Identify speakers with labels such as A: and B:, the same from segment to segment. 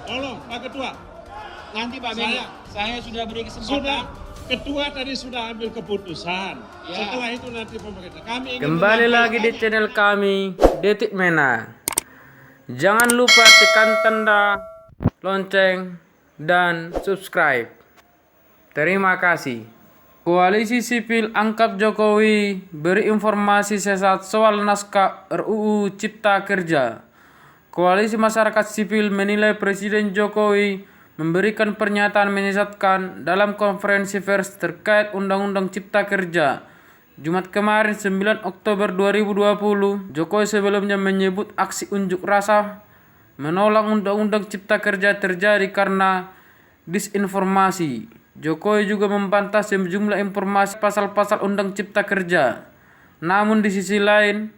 A: Tolong Pak Ketua.
B: Nanti Pak Beni, saya sudah beri kesempatan.
A: Sudah, Ketua tadi sudah ambil keputusan.
B: Ya.
A: Setelah itu nanti pemerintah. Kami ingin
C: Kembali lagi di channel kami, Detik Mena. Jangan lupa tekan tanda lonceng dan subscribe. Terima kasih. Koalisi Sipil Angkat Jokowi beri informasi sesat soal naskah RUU Cipta Kerja. Koalisi Masyarakat Sipil menilai Presiden Jokowi memberikan pernyataan menyesatkan dalam konferensi pers terkait Undang-Undang Cipta Kerja. Jumat kemarin 9 Oktober 2020, Jokowi sebelumnya menyebut aksi unjuk rasa menolak Undang-Undang Cipta Kerja terjadi karena disinformasi. Jokowi juga membantah sejumlah informasi pasal-pasal Undang Cipta Kerja. Namun di sisi lain,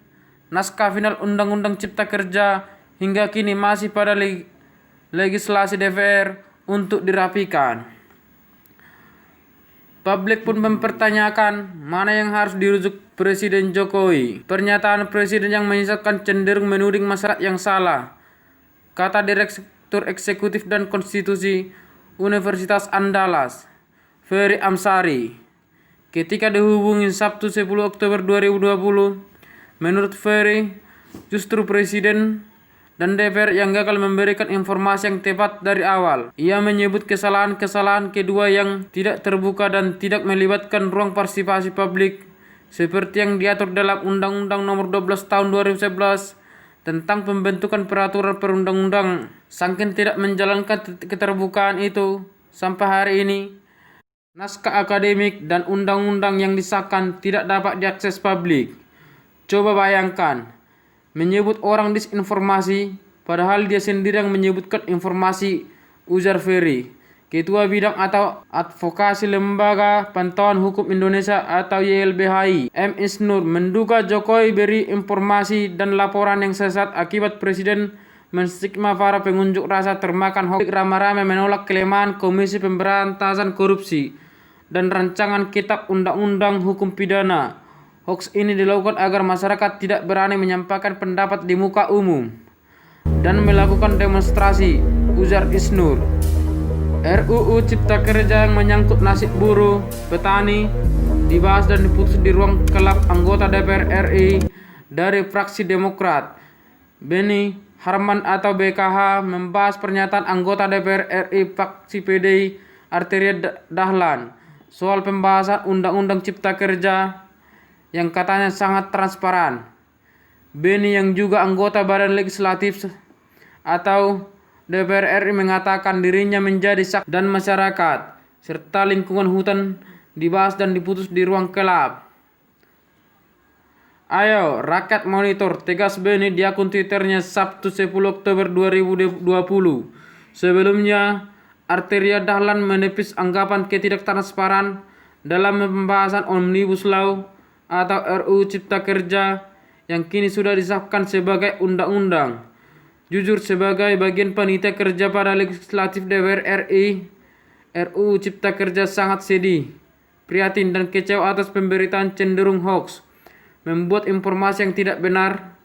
C: naskah final Undang-Undang Cipta Kerja hingga kini masih pada legislasi DPR untuk dirapikan. Publik pun mempertanyakan mana yang harus dirujuk Presiden Jokowi. Pernyataan Presiden yang menyesatkan cenderung menuding masyarakat yang salah, kata Direktur Eksekutif dan Konstitusi Universitas Andalas, Ferry Amsari, ketika dihubungi Sabtu 10 Oktober 2020. Menurut Ferry, justru Presiden dan DPR yang gagal memberikan informasi yang tepat dari awal. Ia menyebut kesalahan-kesalahan kedua yang tidak terbuka dan tidak melibatkan ruang partisipasi publik seperti yang diatur dalam Undang-Undang Nomor 12 Tahun 2011 tentang pembentukan peraturan perundang-undang. Saking tidak menjalankan keterbukaan itu sampai hari ini, naskah akademik dan undang-undang yang disahkan tidak dapat diakses publik. Coba bayangkan, menyebut orang disinformasi, padahal dia sendiri yang menyebutkan informasi, ujar Ferry. Ketua Bidang atau Advokasi Lembaga Pantauan Hukum Indonesia atau YLBHI, M. Isnur, menduga Jokowi beri informasi dan laporan yang sesat akibat Presiden menstigma para pengunjuk rasa termakan hoax. Ramai-ramai menolak kelemahan Komisi Pemberantasan Korupsi dan rancangan Kitab Undang-Undang Hukum Pidana. Hoax ini dilakukan agar masyarakat tidak berani menyampaikan pendapat di muka umum dan melakukan demonstrasi, ujar Isnur. RUU Cipta Kerja yang menyangkut nasib buruh, petani, dibahas dan diputus di ruang kelab anggota DPR RI dari fraksi Demokrat. Beni Harman atau BKH membahas pernyataan anggota DPR RI fraksi PDI Arteria Dahlan soal pembahasan Undang-Undang Cipta Kerja yang katanya sangat transparan. Beni yang juga anggota Badan Legislatif atau DPR RI mengatakan dirinya menjadi saksi dan masyarakat serta lingkungan hutan dibahas dan diputus di ruang kelab. Ayo rakyat monitor, tegas Beni di akun Twitternya Sabtu 10 Oktober 2020. Sebelumnya, Arteria Dahlan menepis anggapan ketidaktransparan dalam pembahasan Omnibus Law atau RUU Cipta Kerja yang kini sudah disahkan sebagai undang-undang. Jujur, sebagai bagian panitia kerja pada legislatif DPR RI, RUU Cipta Kerja sangat sedih, prihatin dan kecewa atas pemberitaan cenderung hoax, membuat informasi yang tidak benar,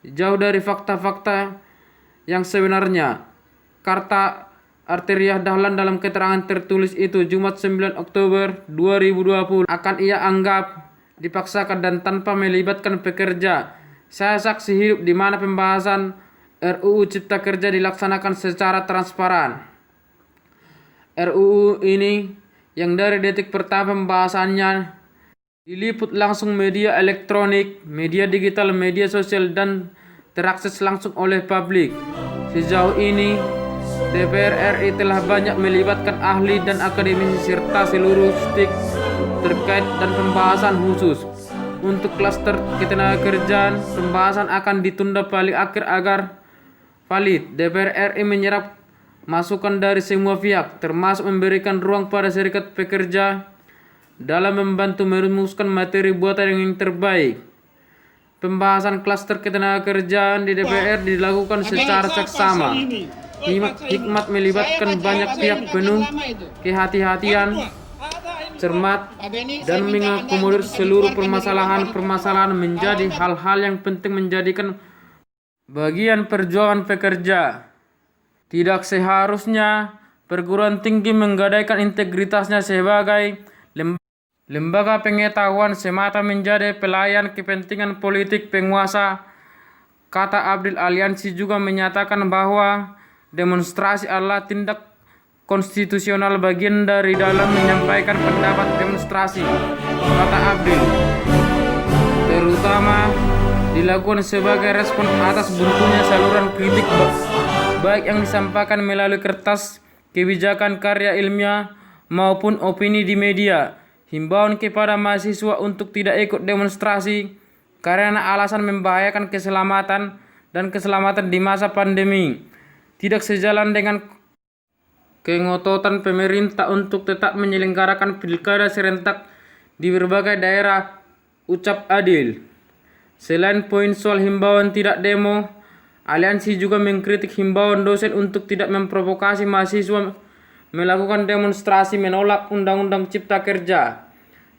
C: jauh dari fakta-fakta yang sebenarnya, kata Arteria Dahlan dalam keterangan tertulis itu Jumat 9 Oktober 2020. Akan ia anggap dipaksakan dan tanpa melibatkan pekerja. Saya saksi hidup di mana pembahasan RUU Cipta Kerja dilaksanakan secara transparan. RUU ini yang dari detik pertama pembahasannya diliput langsung media elektronik, media digital, media sosial dan terakses langsung oleh publik. Sejauh ini DPR RI telah banyak melibatkan ahli dan akademisi serta seluruh stik terkait dan pembahasan khusus. Untuk klaster ketenagakerjaan, pembahasan akan ditunda paling akhir agar valid. DPR RI menyerap masukan dari semua pihak, termasuk memberikan ruang pada serikat pekerja dalam membantu merumuskan materi buatan yang terbaik. Pembahasan klaster ketenagakerjaan di DPR dilakukan secara seksama. Hikmat melibatkan banyak pihak, penuh kehati-hatian, cermat, dan mengakomodir seluruh permasalahan menjadi hal-hal yang penting menjadikan bagian perjuangan pekerja. Tidak seharusnya perguruan tinggi menggadaikan integritasnya sebagai lembaga pengetahuan semata menjadi pelayan kepentingan politik penguasa. Kata Abdil. Aliansi juga menyatakan bahwa demonstrasi adalah tindak konstitusional bagian dari dalam menyampaikan pendapat demonstrasi. Kata Abdil, terutama dilakukan sebagai respon atas buntunya saluran kritik baik yang disampaikan melalui kertas, kebijakan karya ilmiah maupun opini di media. Himbauan kepada mahasiswa untuk tidak ikut demonstrasi karena alasan membahayakan keselamatan dan keselamatan di masa pandemi tidak sejalan dengan kengototan pemerintah untuk tetap menyelenggarakan pilkada serentak di berbagai daerah, ucap Adil. Selain poin soal himbauan tidak demo, aliansi juga mengkritik himbauan dosen untuk tidak memprovokasi mahasiswa melakukan demonstrasi menolak Undang-Undang Cipta Kerja.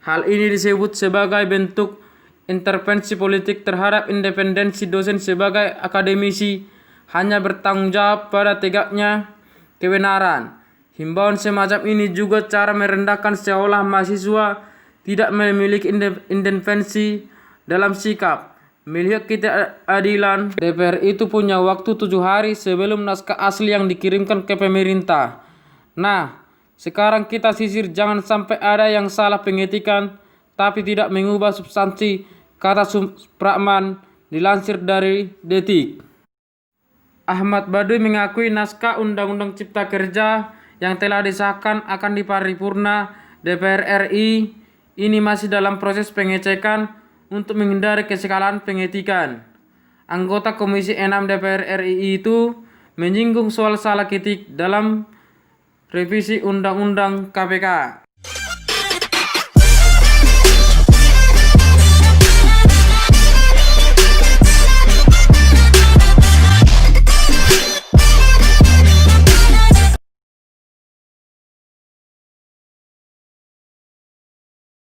C: Hal ini disebut sebagai bentuk intervensi politik terhadap independensi dosen sebagai akademisi hanya bertanggung jawab pada tegaknya kebenaran. Himbauan semacam ini juga cara merendahkan seolah mahasiswa tidak memiliki independensi dalam sikap melihat ketidakadilan. DPR itu punya waktu 7 hari sebelum naskah asli yang dikirimkan ke pemerintah. Nah, sekarang kita sisir jangan sampai ada yang salah pengetikan tapi tidak mengubah substansi, kata Supratman dilansir dari Detik. Ahmad Baduy mengakui naskah Undang-Undang Cipta Kerja yang telah disahkan akan diparipurna DPR RI ini masih dalam proses pengecekan untuk menghindari kesalahan pengetikan. Anggota Komisi 6 DPR RI itu menyinggung soal salah ketik dalam revisi Undang-Undang KPK.